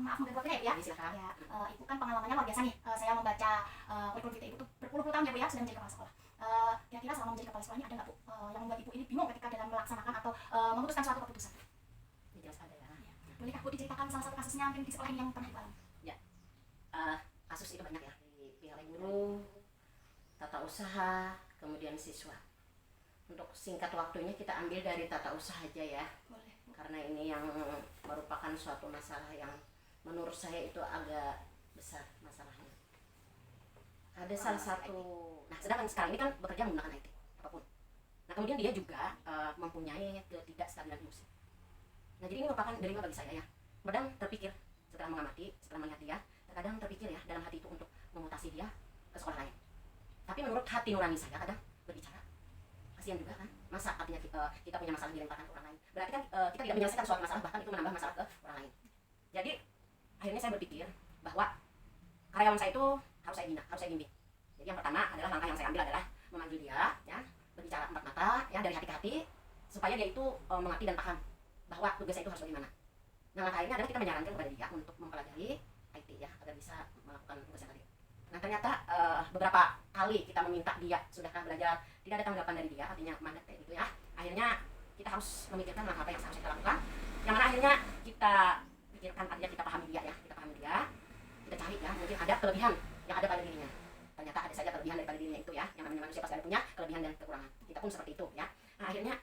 maaf mengganggu waktunya ya, Silakan. ya. Ibu kan pengalamannya luar biasa nih. Saya membaca kurikulum kita ibu tuh berpuluh-puluh tahun ya Bu ya sudah menjadi kepala sekolah. Kira-kira selama menjadi kepala sekolahnya ada nggak Bu yang membuat ibu ini bingung ketika dalam melaksanakan atau memutuskan suatu keputusan? Jelas ada ya. Bolehkah Bu diceritakan salah satu kasusnya mungkin di sekolah ini yang pernah Ibu alami? Ya, kasus itu banyak ya, di pihak guru, tata usaha, kemudian siswa. Untuk singkat waktunya kita ambil dari tata usaha aja ya. Boleh Bu. Karena ini yang merupakan suatu masalah yang menurut saya itu agak besar masalahnya. Ada salah satu, nah sedangkan sekarang ini kan bekerja menggunakan IT apapun. Nah kemudian dia juga mempunyai ketidakstabilan emosi. Nah jadi ini merupakan dilema bagi saya ya. Kadang terpikir setelah mengamati, setelah melihat dia, terkadang terpikir ya dalam hati itu untuk memutasi dia ke sekolah lain. Tapi menurut hati nurani saya kadang berbicara, kasihan juga kan, masa artinya kita punya masalah dilemparkan ke orang lain. Berarti kan kita tidak menyelesaikan suatu masalah, bahkan itu menambah masalah ke orang lain. Jadi akhirnya saya berpikir bahwa karyawan saya itu harus saya bina, harus saya bimbing. Jadi yang pertama adalah langkah yang saya ambil adalah memanggil dia, ya, berbicara empat mata, ya, dari hati ke hati, supaya dia itu mengerti dan paham bahwa tugasnya itu harus bagaimana. Nah langkah ini adalah kita menyarankan kepada dia untuk mempelajari IT ya, agar bisa melakukan tugasnya tadi. Nah ternyata beberapa kali kita meminta dia sudahkah belajar, tidak ada tanggapan dari dia, artinya mandat kayak gitu ya. Akhirnya kita harus memikirkan langkah apa yang harus kita lakukan, yang mana akhirnya kita pikirkan, artinya kita pahami dia ya, kita cari ya, mungkin ada kelebihan yang ada pada dirinya. Ternyata ada saja kelebihan daripada dirinya itu ya, yang namanya manusia pasti ada punya kelebihan dan kekurangan. Kita pun seperti itu ya. Nah, akhirnya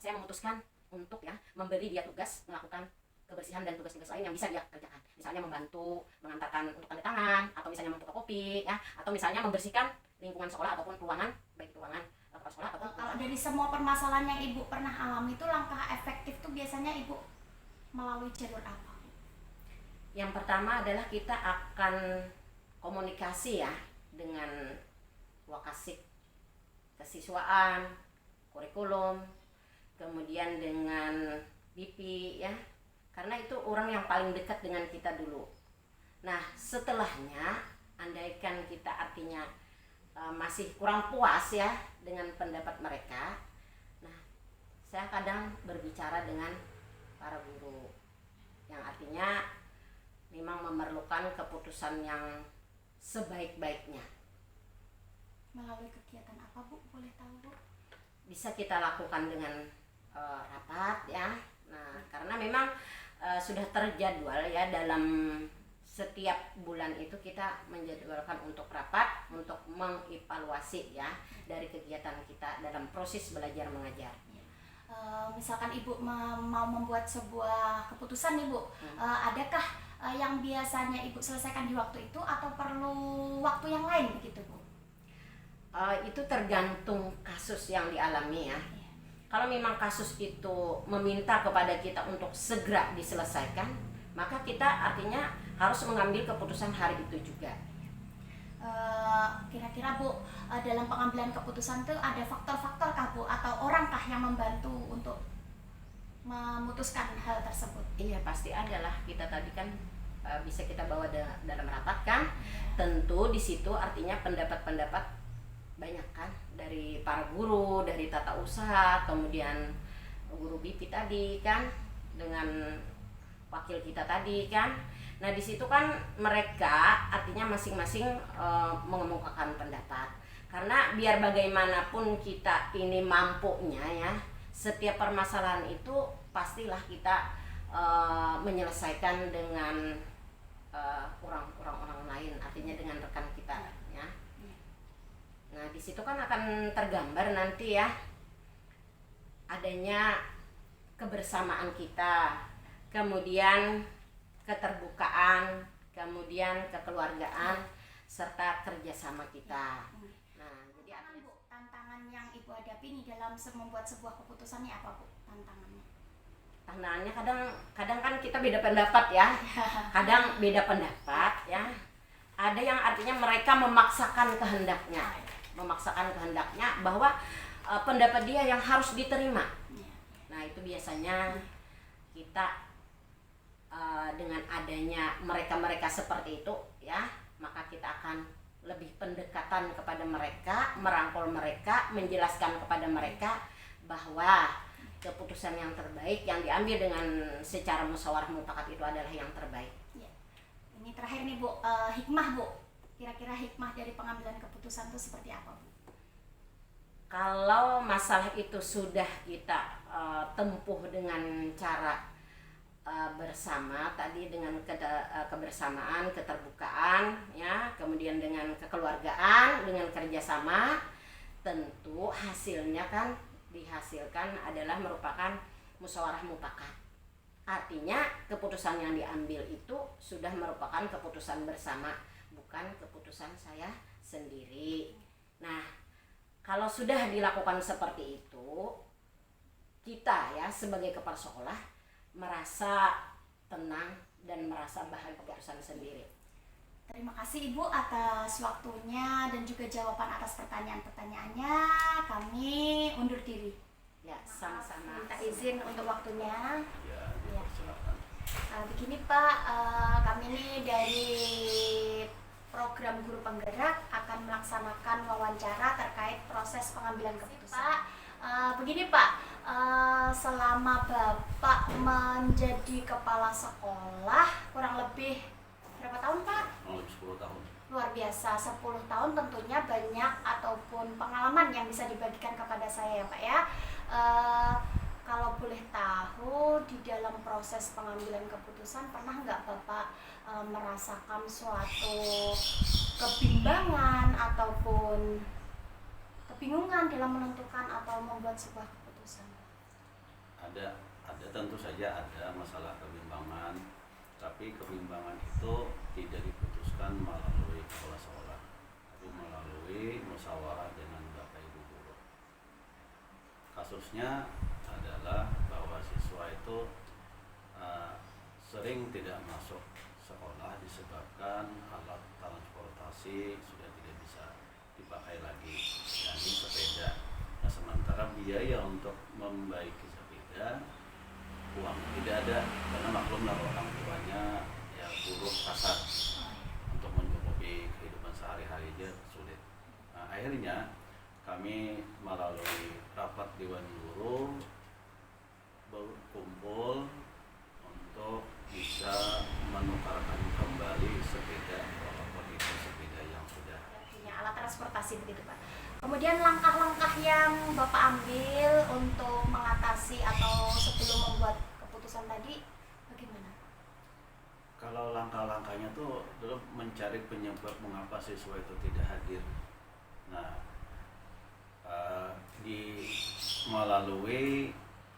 saya memutuskan untuk ya memberi dia tugas melakukan kebersihan dan tugas-tugas lain yang bisa dia kerjakan. Misalnya membantu mengantarkan untuk tanda tangan, atau misalnya memfotokopi ya, atau misalnya membersihkan lingkungan sekolah ataupun ruangan, baik ruangan kepala sekolah ataupun Kalau dari semua permasalahan yang Ibu pernah alami itu langkah efektif tuh biasanya Ibu melalui jalur apa? Yang pertama adalah kita akan komunikasi ya dengan wakasik kesiswaan, kurikulum, kemudian dengan BP ya, karena itu orang yang paling dekat dengan kita dulu. Nah setelahnya andaikan kita artinya masih kurang puas ya dengan pendapat mereka, nah saya kadang berbicara dengan para guru yang artinya memang memerlukan keputusan yang sebaik-baiknya. Melalui kegiatan apa Bu? Boleh tahu Bu? Bisa kita lakukan dengan rapat ya. Nah karena memang sudah terjadwal ya, dalam setiap bulan itu kita menjadwalkan untuk rapat untuk mengevaluasi ya dari kegiatan kita dalam proses belajar mengajar. Misalkan Ibu mau membuat sebuah keputusan nih Bu, adakah yang biasanya Ibu selesaikan di waktu itu atau perlu waktu yang lain begitu Bu? Itu tergantung kasus yang dialami ya. Kalau memang kasus itu meminta kepada kita untuk segera diselesaikan, maka kita artinya harus mengambil keputusan hari itu juga. Kira-kira Bu, dalam pengambilan keputusan itu ada faktor-faktor kah Bu atau orang kah yang membantu untuk memutuskan hal tersebut? Iya pasti ada lah, kita tadi kan bisa kita bawa dalam rapat kan. Tentu di situ artinya pendapat-pendapat banyak kan, dari para guru, dari tata usaha, kemudian guru BP tadi kan, dengan wakil kita tadi kan. Nah di situ kan mereka artinya masing-masing mengemukakan pendapat, karena biar bagaimanapun kita ini mampunya ya, setiap permasalahan itu pastilah kita menyelesaikan dengan orang-orang lain, artinya dengan rekan kita ya. Nah di situ kan akan tergambar nanti ya adanya kebersamaan kita, kemudian keterbukaan, kemudian kekeluargaan, serta kerjasama kita. Nah jadi Bu, tantangan yang Ibu hadapi nih dalam membuat sebuah keputusan ini apa Bu tantangannya? Tantangannya kadang kan kita beda pendapat ya, kadang beda pendapat ya. Ada yang artinya mereka memaksakan kehendaknya bahwa pendapat dia yang harus diterima. Nah itu biasanya kita dengan adanya mereka seperti itu ya, maka kita akan lebih pendekatan kepada mereka, merangkul mereka, menjelaskan kepada mereka bahwa keputusan yang terbaik yang diambil dengan secara musyawarah mufakat itu adalah yang terbaik. Ini terakhir nih Bu, hikmah Bu. Kira-kira hikmah dari pengambilan keputusan itu seperti apa Bu? Kalau masalah itu sudah kita tempuh dengan cara bersama tadi, dengan kebersamaan, keterbukaan, ya, kemudian dengan kekeluargaan, dengan kerjasama, tentu hasilnya kan dihasilkan adalah merupakan musyawarah mufakat. Artinya keputusan yang diambil itu sudah merupakan keputusan bersama, bukan keputusan saya sendiri. Nah, kalau sudah dilakukan seperti itu, kita ya sebagai kepala sekolah merasa tenang dan merasa bahagia keputusan sendiri. Terima kasih Ibu atas waktunya dan juga jawaban atas pertanyaan-pertanyaannya. Kami undur diri. Ya, sama-sama. Minta izin untuk waktunya. Ya, Ya. silakan. Begini Pak, kami ini dari program Guru Penggerak akan melaksanakan wawancara terkait proses pengambilan keputusan. Begini Pak, selama Bapak menjadi kepala sekolah kurang lebih berapa tahun Pak? Kurang lebih 10 tahun. Luar biasa, 10 tahun tentunya banyak ataupun pengalaman yang bisa dibagikan kepada saya ya Pak ya. Kalau boleh tahu, di dalam proses pengambilan keputusan pernah nggak Bapak merasakan suatu kebimbangan ataupun kebingungan dalam menentukan atau membuat sebuah keputusan? Ada tentu saja ada masalah kebimbangan, tapi kebimbangan itu tidak diputuskan melalui kepala sekolah, tapi melalui musyawarah dengan Bapak Ibu guru. Kasusnya adalah bahwa siswa itu sering tidak masuk sekolah disebabkan alat transportasi sudah tidak bisa dipakai lagi, yakni sepeda. Nah, sementara biaya untuk membaiki sepeda, uang tidak ada, karena maklumlah orang tuanya ya buruh kasar, untuk mencukupi kehidupan sehari-hari aja sulit. Nah, akhirnya kami melalui rapat Dewan Guru berkumpul untuk bisa menukarkan kembali sepeda, walaupun itu sepeda yang sudah Punya alat transportasi begitu Pak. Kemudian langkah-langkah yang Bapak ambil untuk mengatasi atau sebelum membuat keputusan tadi bagaimana? Kalau langkah-langkahnya tuh dulu mencari penyebab mengapa siswa itu tidak hadir. Nah, melalui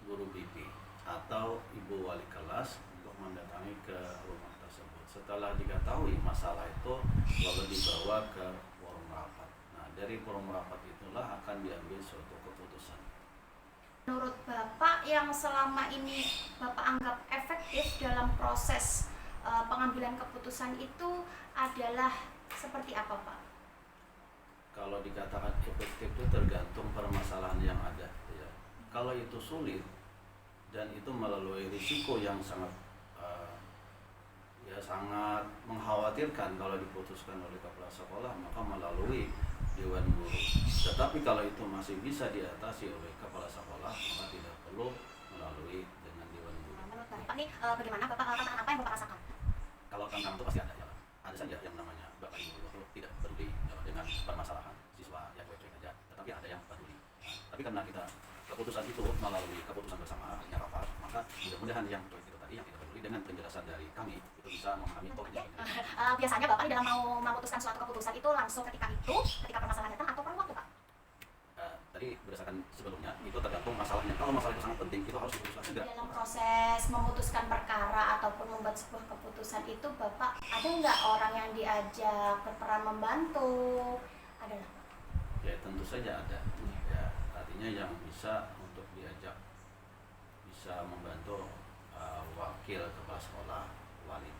guru BP atau ibu wali kelas untuk mendatangi ke rumah tersebut. Setelah diketahui masalah itu, lalu dibawa ke forum rapat. Nah, dari forum rapat itulah akan diambil suatu keputusan. Menurut Bapak yang selama ini Bapak anggap efektif dalam proses pengambilan keputusan itu adalah seperti apa Pak? Kalau dikatakan efektif itu tergantung permasalahan yang ada. Ya. Kalau itu sulit dan itu melalui risiko yang sangat sangat mengkhawatirkan kalau diputuskan oleh kepala sekolah, maka melalui Dewan Guru. Tetapi kalau itu masih bisa diatasi oleh kepala sekolah, maka tidak perlu melalui dengan Dewan Guru. Nah, menurut Bapak nih bagaimana Bapak tantangan apa yang Bapak rasakan? Kalau tantangan itu pasti ada, ya. Ada saja yang namanya Bapak Ibu guru tidak peduli dengan permasalahan siswa yang cuek-cuek aja, tetapi ada yang peduli. Nah, tapi karena kita keputusan itu melalui keputusan bersama, artinya rapat, maka mudah-mudahan yang cuek itu tadi, yang tidak peduli, dengan penjelasan dari kami itu bisa memahami poinnya. Biasanya Bapak dalam mau memutuskan suatu keputusan itu langsung ketika permasalahan datang atau perlu waktu Pak? Tadi berdasarkan sebelumnya itu tergantung masalahnya. Kalau masalah itu sangat penting, itu harus diputuskan segera. Dalam proses memutuskan perkara ataupun membuat sebuah keputusan itu Bapak ada nggak orang yang diajak berperan membantu? Ada lah Pak? Ya tentu saja ada. Ya, artinya yang bisa untuk diajak bisa membantu wakil kepala sekolah, wali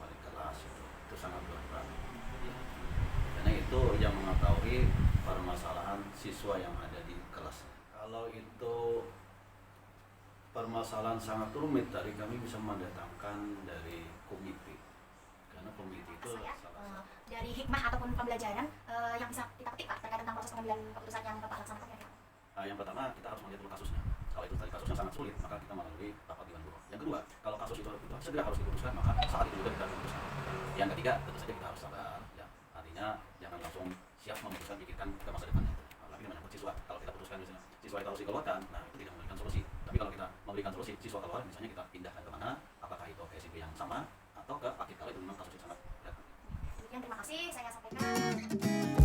kelas itu sangat berperan. Ya. Karena itu yang mengetahui permasalahan siswa yang ada di kelas. Kalau itu permasalahan sangat rumit, tadi kami bisa mendatangkan dari komite, karena komite itu salah satu. Dari hikmah ataupun pembelajaran yang bisa kita petik Pak terkait tentang proses pengambilan keputusan yang Bapak laksanakan ya Pak? Yang pertama kita harus melihat dulu kasusnya. Kalau itu tadi kasus yang sangat sulit, maka kita melalui rapat dewan guru. Yang kedua, kalau kasus itu segera harus diputuskan, maka saat itu juga kita memutuskan. Yang ketiga, tentu saja kita harus sabar, ya. Artinya jangan langsung siap memutuskan, pikirkan ke masa depannya. Apalagi menyangkut siswa. Kalau kita putuskan misalnya siswa itu harus dikeluarkan, nah itu tidak memberikan solusi. Tapi kalau kita memberikan solusi, siswa keluar, misalnya kita pindahkan kemana, apakah itu ke SMP yang sama atau ke aktif, kalau itu memang kasus yang sangat berat. Demikian, terima kasih saya sampaikan.